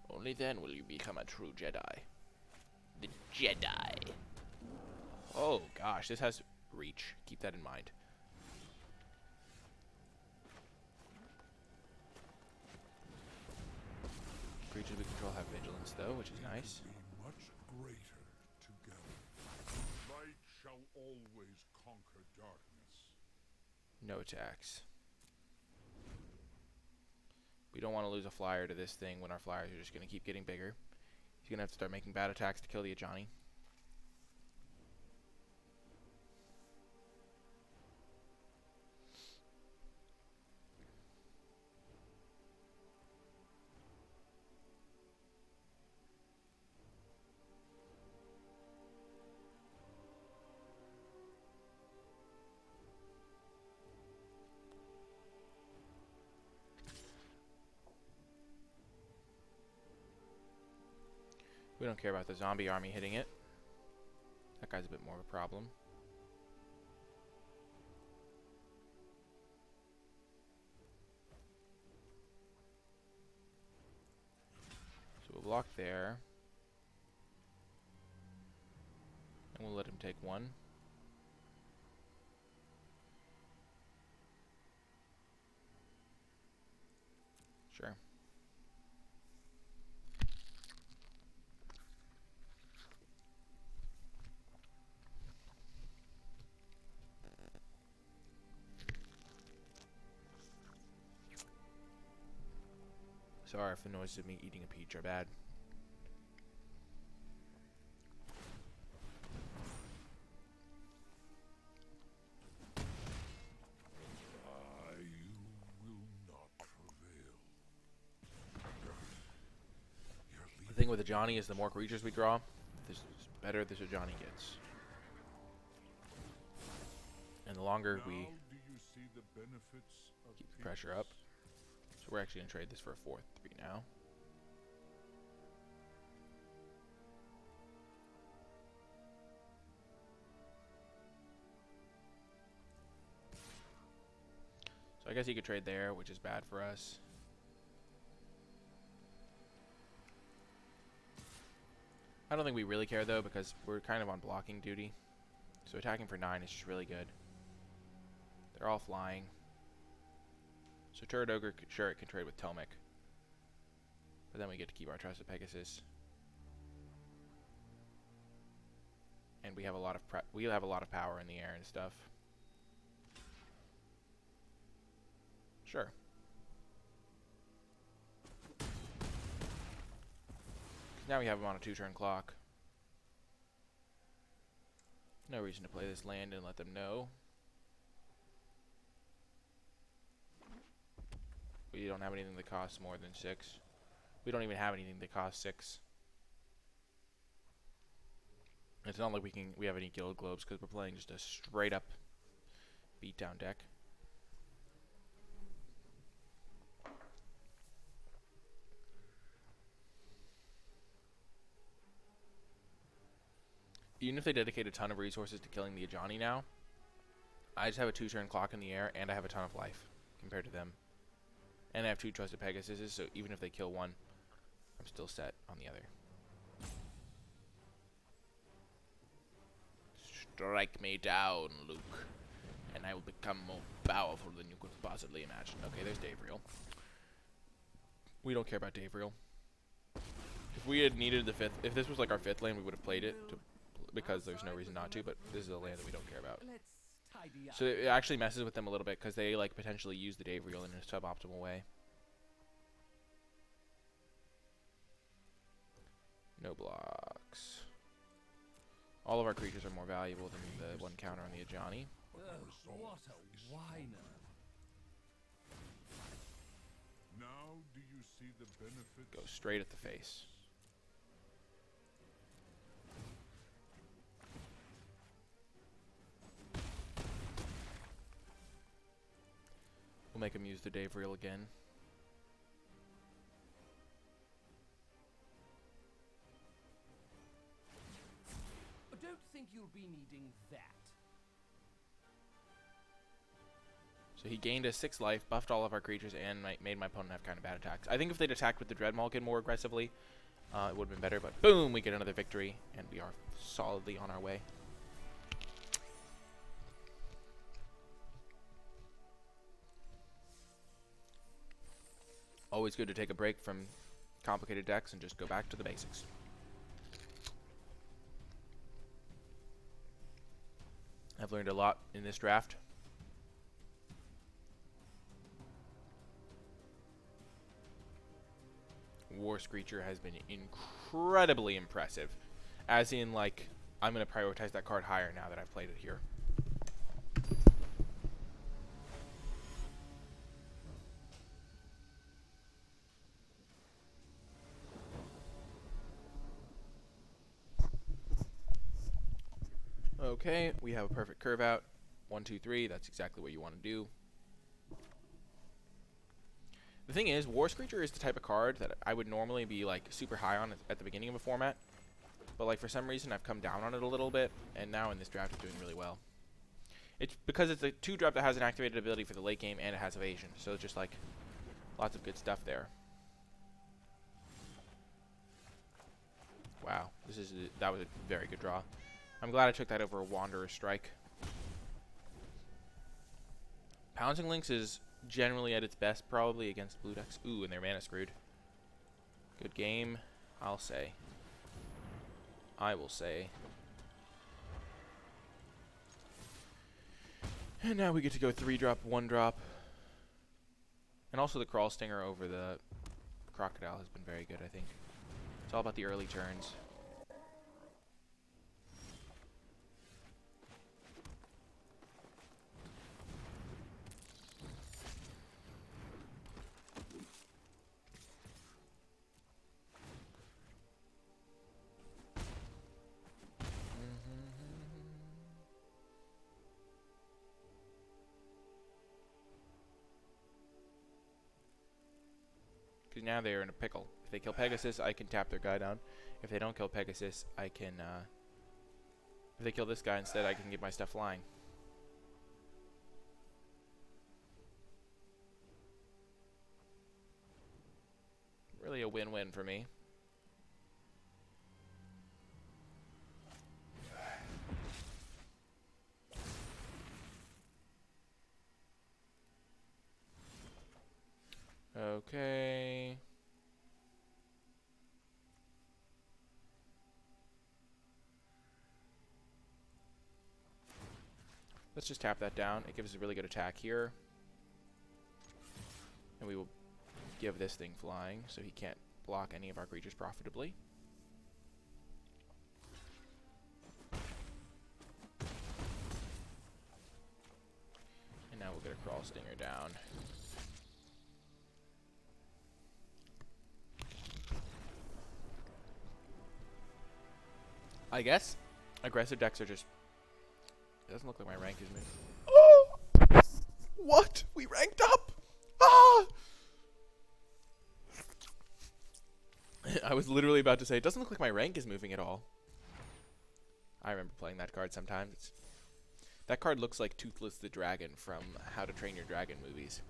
Only then will you become a true Jedi. The Jedi. Oh gosh, this has reach. Keep that in mind. Creatures we control have vigilance though, which is nice. Be much greater together. Light shall always conquer darkness. No attacks. We don't want to lose a flyer to this thing when our flyers are just going to keep getting bigger. He's going to have to start making bad attacks to kill the Ajani. We don't care about the zombie army hitting it. That guy's a bit more of a problem. So we'll block there. And we'll let him take one. Sure. Sorry if the noises of me eating a peach are bad. You will not prevail. The thing with the Johnny is the more creatures we draw, the better this Johnny gets. And the longer we Now do you see the benefits of keep the pressure up. So we're actually going to trade this for a 4/3 now. So I guess you could trade there, which is bad for us. I don't think we really care though, because we're kind of on blocking duty. So attacking for 9 is just really good. They're all flying. So Turret Ogre, sure, it can trade with Tomic. But then we get to keep our Trusted Pegasus. And we have a lot of power in the air and stuff. Sure. Now we have him on a 2-turn clock. No reason to play this land and let them know. We don't have anything that costs more than 6. We don't even have anything that costs 6. It's not like we have any Guild Globes because we're playing just a straight up beatdown deck. even if they dedicate a ton of resources to killing the Ajani now, I just have a 2-turn clock in the air, and I have a ton of life compared to them. And I have 2 trusted Pegasuses, so even if they kill one, I'm still set on the other. Strike me down, Luke, and I will become more powerful than you could possibly imagine. Okay, there's Davriel. We don't care about Davriel. If we had needed the 5th, if this was like our 5th lane, we would have played it because there's no reason not to, but this is a land that we don't care about. So it actually messes with them a little bit because they like potentially use the Davriel in a suboptimal way. No blocks. All of our creatures are more valuable than the 1 counter on the Ajani. What a whiner. Now do you see the benefits? Go straight at the face. We'll make him use the Davriel again. I don't think you'll be needing that. So he gained us 6 life, buffed all of our creatures, and made my opponent have kind of bad attacks. I think if they'd attacked with the Dread Mulligan more aggressively, it would have been better. But boom, we get another victory, and we are solidly on our way. Always good to take a break from complicated decks and just go back to the basics. I've learned a lot in this draft. War Screecher has been incredibly impressive. As in, like, I'm going to prioritize that card higher now that I've played it here. Okay, we have a perfect curve out. 1, 2, 3. That's exactly what you want to do. The thing is, War Screecher is the type of card that I would normally be like super high on at the beginning of a format, but like for some reason I've come down on it a little bit, and now in this draft it's doing really well. It's because it's a 2-drop that has an activated ability for the late game and it has evasion, so it's just like lots of good stuff there. Wow, that was a very good draw. I'm glad I took that over a Wanderer Strike. Pouncing Lynx is generally at its best probably against blue decks. Ooh, and their mana screwed. Good game, I'll say. I will say. And now we get to go 3-drop, 1-drop. And also the Crawl Stinger over the Crocodile has been very good, I think. It's all about the early turns. Because now they're in a pickle. If they kill Pegasus, I can tap their guy down. If they don't kill Pegasus, I can, if they kill this guy instead, I can get my stuff flying. Really a win-win for me. Okay. Let's just tap that down. It gives us a really good attack here. And we will give this thing flying so he can't block any of our creatures profitably. And now we'll get a Crawl Stinger down. I guess aggressive decks are just... It doesn't look like my rank is moving. Oh! What? We ranked up! Ah! I was literally about to say, it doesn't look like my rank is moving at all. I remember playing that card sometimes. That card looks like Toothless the Dragon from How to Train Your Dragon movies.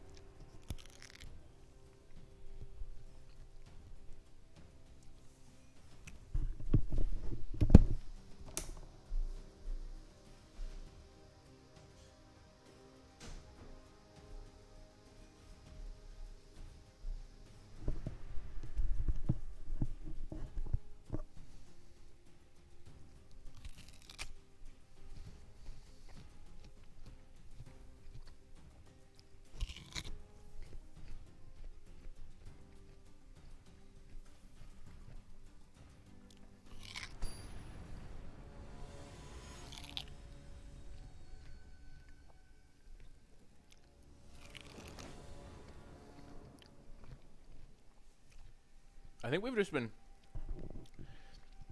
I think we've just been...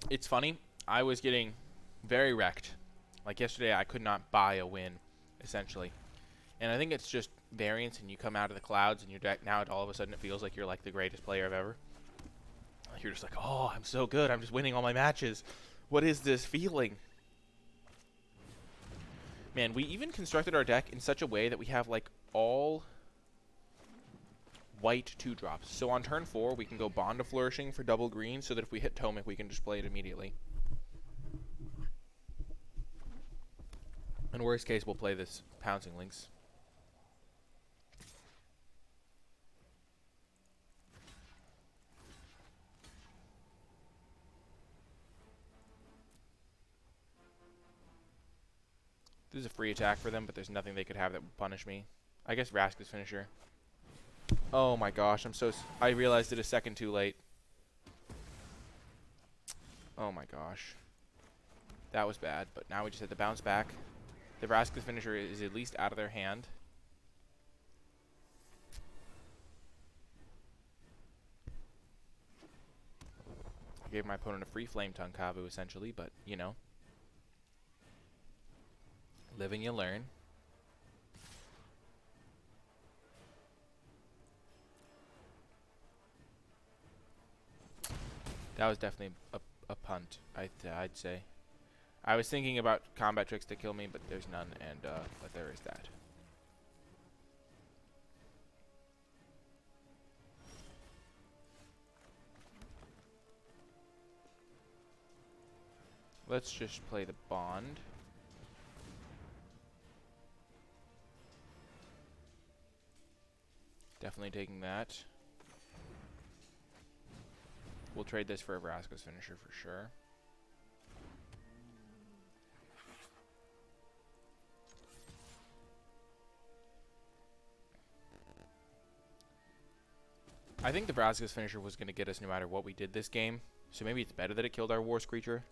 It's funny. I was getting very wrecked. Like yesterday, I could not buy a win, essentially. And I think it's just variance, and you come out of the clouds, and your deck now all of a sudden it feels like you're like the greatest player I've ever. Like you're just like, oh, I'm so good. I'm just winning all my matches. What is this feeling? Man, we even constructed our deck in such a way that we have like all white 2-drops. So on turn 4, we can go Bond of Flourishing for double green, so that if we hit Tomic, we can just play it immediately. In worst case, we'll play this Pouncing Lynx. This is a free attack for them, but there's nothing they could have that would punish me. I guess Vraska's Finisher. Oh my gosh, I realized it a second too late. Oh my gosh. That was bad, but now we just have to bounce back. The Vraska's Finisher is at least out of their hand. I gave my opponent a free Flame Tongue Kavu, essentially, but, you know. Live and you learn. That was definitely a punt, I'd say. I was thinking about combat tricks to kill me, but there's none, and but there is that. Let's just play the Bond. Definitely taking that. We'll trade this for a Vraska's Finisher for sure. I think the Vraska's Finisher was going to get us no matter what we did this game. So maybe it's better that it killed our War Screecher.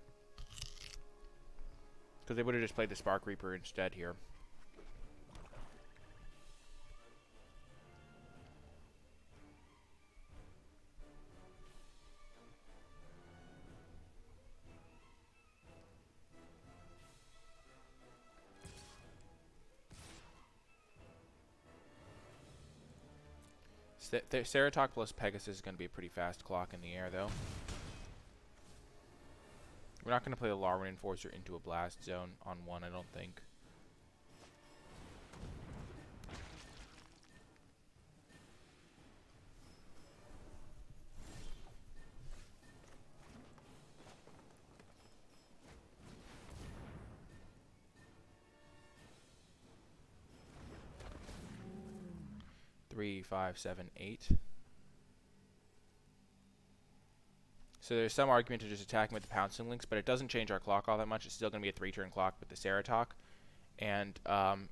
Because they would have just played the Spark Reaper instead here. Ceratok plus Pegasus is going to be a pretty fast clock in the air, though. We're not going to play the Larwin Enforcer into a Blast Zone on 1, I don't think. Three, 5, 7, 8. So there's some argument to just attacking with the Pouncing Lynx, but it doesn't change our clock all that much. It's still going to be a 3-turn clock with the Ceratok. And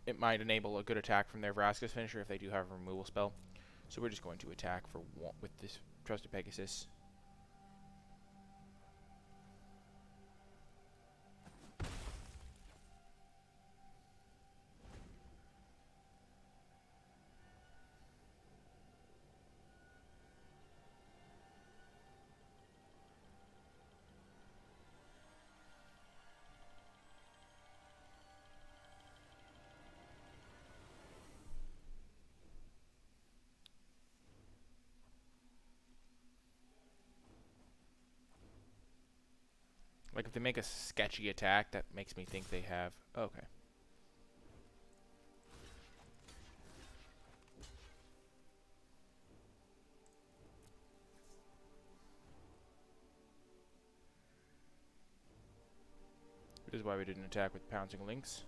it might enable a good attack from their Vraska's Finisher if they do have a removal spell. So we're just going to attack for with this Trusted Pegasus. Like, if they make a sketchy attack, that makes me think they have... Okay. This is why we didn't attack with pouncing links.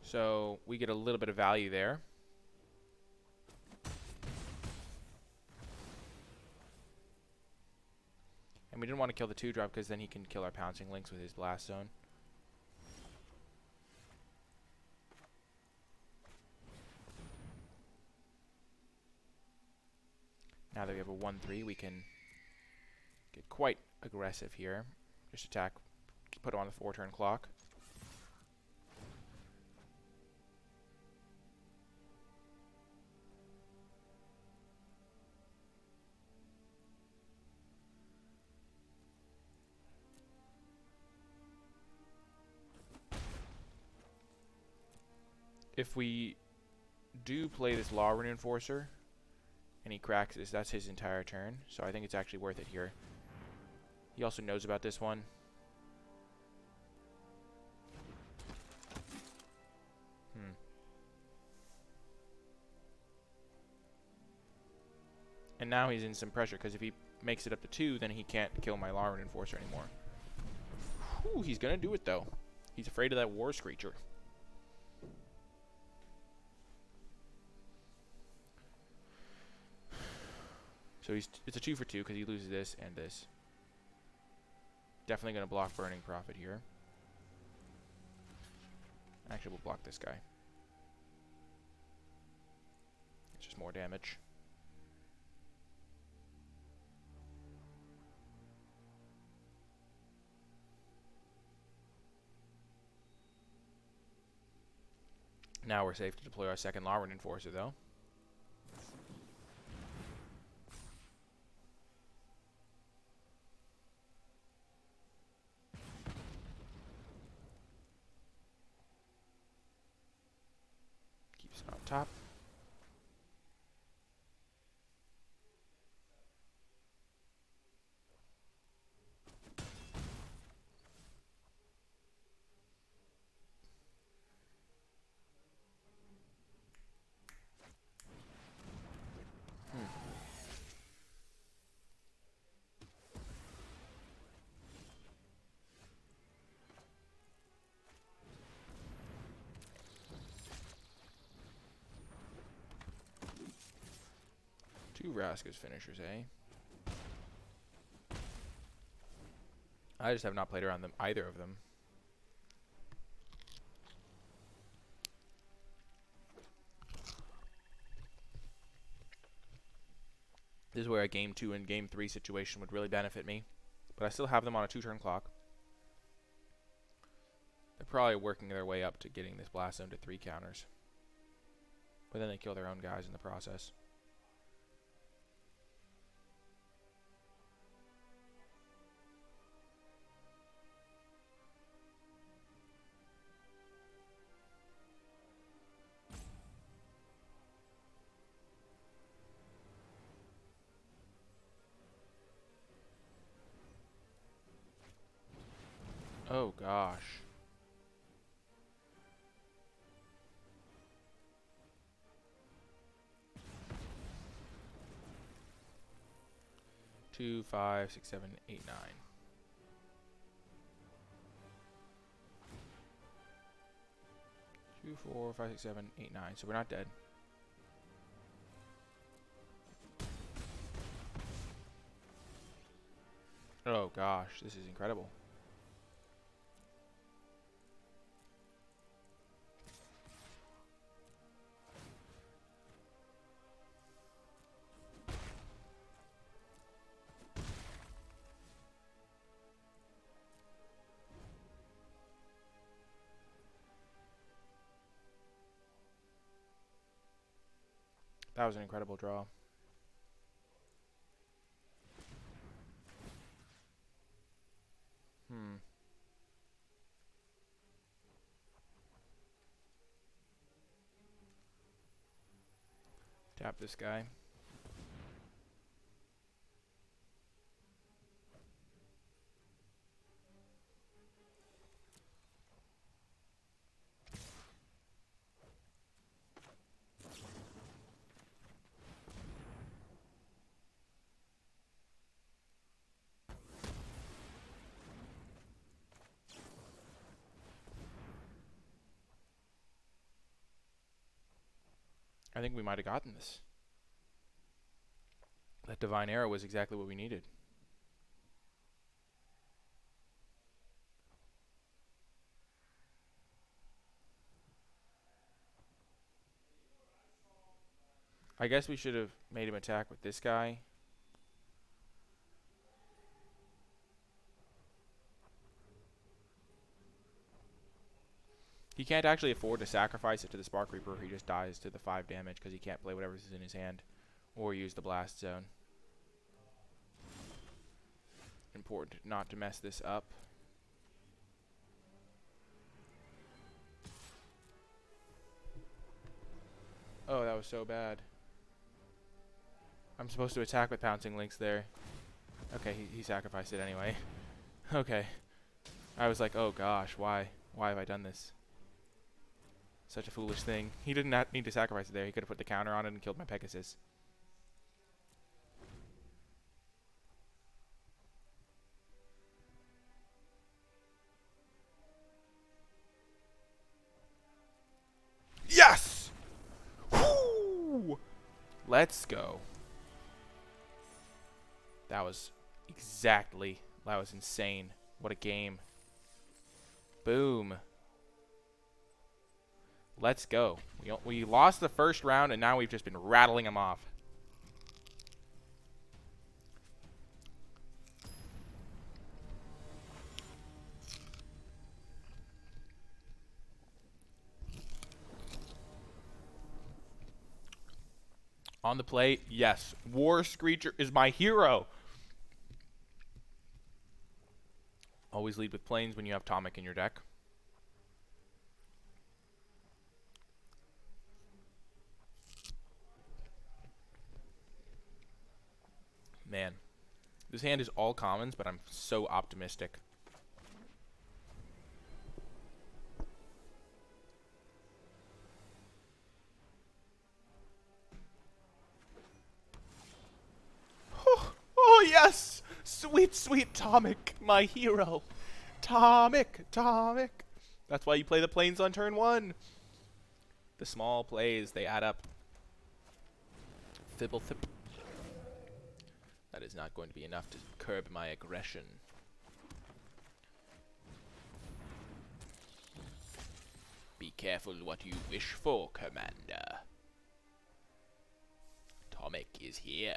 So we get a little bit of value there. And we didn't want to kill the 2-drop because then he can kill our pouncing links with his blast zone. Now that we have a 1-3, we can get quite aggressive here. Just attack, put on the 4-turn clock. If we do play this Law Rune Enforcer, and he cracks this, that's his entire turn. So I think it's actually worth it here. He also knows about this one. And now he's in some pressure, because if he makes it up to 2, then he can't kill my Law Rune Enforcer anymore. Whew, he's going to do it, though. He's afraid of that War Screecher. So it's a 2 for 2 because he loses this and this. Definitely going to block Burning Prophet here. Actually, we'll block this guy. It's just more damage. Now we're safe to deploy our second Law Rune Enforcer, though. Keeps it on top. Two Vraska's finishers, eh? I just have not played around them, either of them. This is where a game 2 and game 3 situation would really benefit me. But I still have them on a 2-turn clock. They're probably working their way up to getting this blast zone to 3 counters. But then they kill their own guys in the process. Oh gosh. Two, 5, 6, 7, 8, 9. Two, 4, 5, 6, 7, 8, 9. So we're not dead. Oh gosh, this is incredible. That was an incredible draw. Tap this guy. I think we might have gotten this. That Divine Arrow was exactly what we needed. I guess we should have made him attack with this guy. He can't actually afford to sacrifice it to the Spark Reaper. He just dies to the 5 damage because he can't play whatever's in his hand or use the Blast Zone. Important not to mess this up. Oh, that was so bad. I'm supposed to attack with Pouncing Lynx there. Okay, he sacrificed it anyway. Okay. I was like, oh gosh, why? Why have I done this? Such a foolish thing. He did not need to sacrifice it there. He could have put the counter on it and killed my Pegasus. Yes! Woo! Let's go. That was insane. What a game. Boom. Let's go. We lost the first round, and now we've just been rattling them off. On the play, yes. War Screecher is my hero. Always lead with planes when you have Tomic in your deck. Man, this hand is all commons, but I'm so optimistic. Oh yes! Sweet, sweet Tomic, my hero. Tomic. That's why you play the planes on turn 1. The small plays, they add up. Fibble thip. That is not going to be enough to curb my aggression. Be careful what you wish for, Commander. Tomic is here.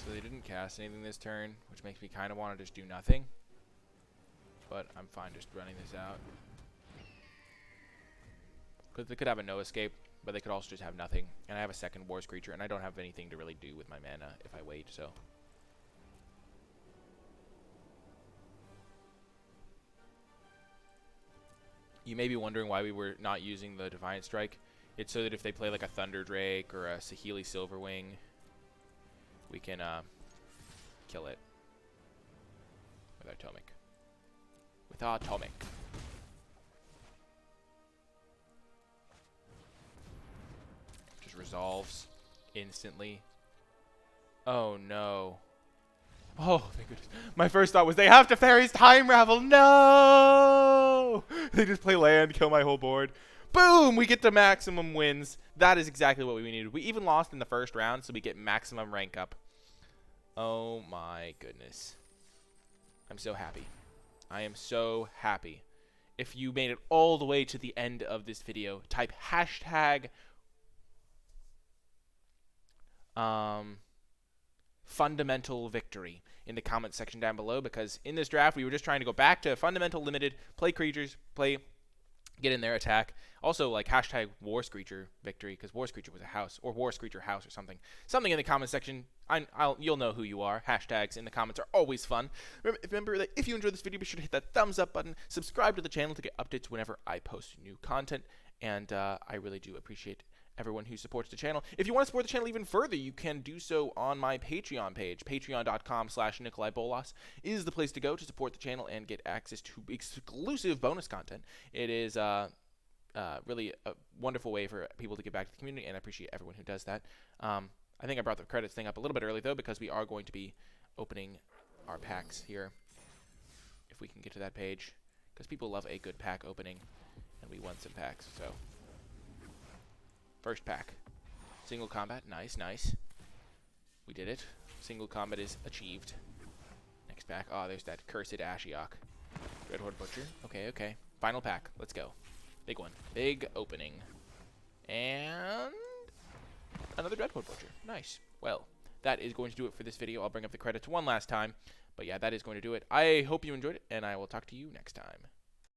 So they didn't cast anything this turn, which makes me kind of want to just do nothing. But I'm fine just running this out. Because they could have a no escape, but they could also just have nothing. And I have a second War Screecher, and I don't have anything to really do with my mana if I wait, so. You may be wondering why we were not using the Defiant Strike. It's so that if they play like a Thunder Drake or a Saheeli Silverwing, we can kill it with our Tomic. With our Tomic. Just resolves instantly. Oh no. Oh, thank goodness. My first thought was they have to Fairy's Time Ravel. No! They just play land, kill my whole board. Boom! We get to maximum wins. That is exactly what we needed. We even lost in the first round, so we get maximum rank up. Oh my goodness. I'm so happy. I am so happy. If you made it all the way to the end of this video, type hashtag fundamental victory in the comment section down below, because in this draft we were just trying to go back to fundamental limited, play creatures, play Get in there, attack. Also, like, hashtag War Screecher victory, because War Screecher was a house, or War Screecher house or something. Something in the comment section. You'll know who you are. Hashtags in the comments are always fun. Remember that if you enjoyed this video, be sure to hit that thumbs up button. Subscribe to the channel to get updates whenever I post new content. And I really do appreciate everyone who supports the channel. If you want to support the channel even further, you can do so on my Patreon page. Patreon.com/NicolaiBolas is the place to go to support the channel and get access to exclusive bonus content. It is really a wonderful way for people to give back to the community, and I appreciate everyone who does that. I think I brought the credits thing up a little bit early, though, because we are going to be opening our packs here, if we can get to that page, because people love a good pack opening, and we want some packs. So, first pack, single combat, nice, nice. We did it. Single combat is achieved. Next pack, oh, there's that cursed Ashiok. Dreadhorde Butcher, okay, okay. Final pack, let's go. Big one, big opening. And another Dreadhorde Butcher, nice. Well, that is going to do it for this video. I'll bring up the credits one last time. But yeah, that is going to do it. I hope you enjoyed it, and I will talk to you next time.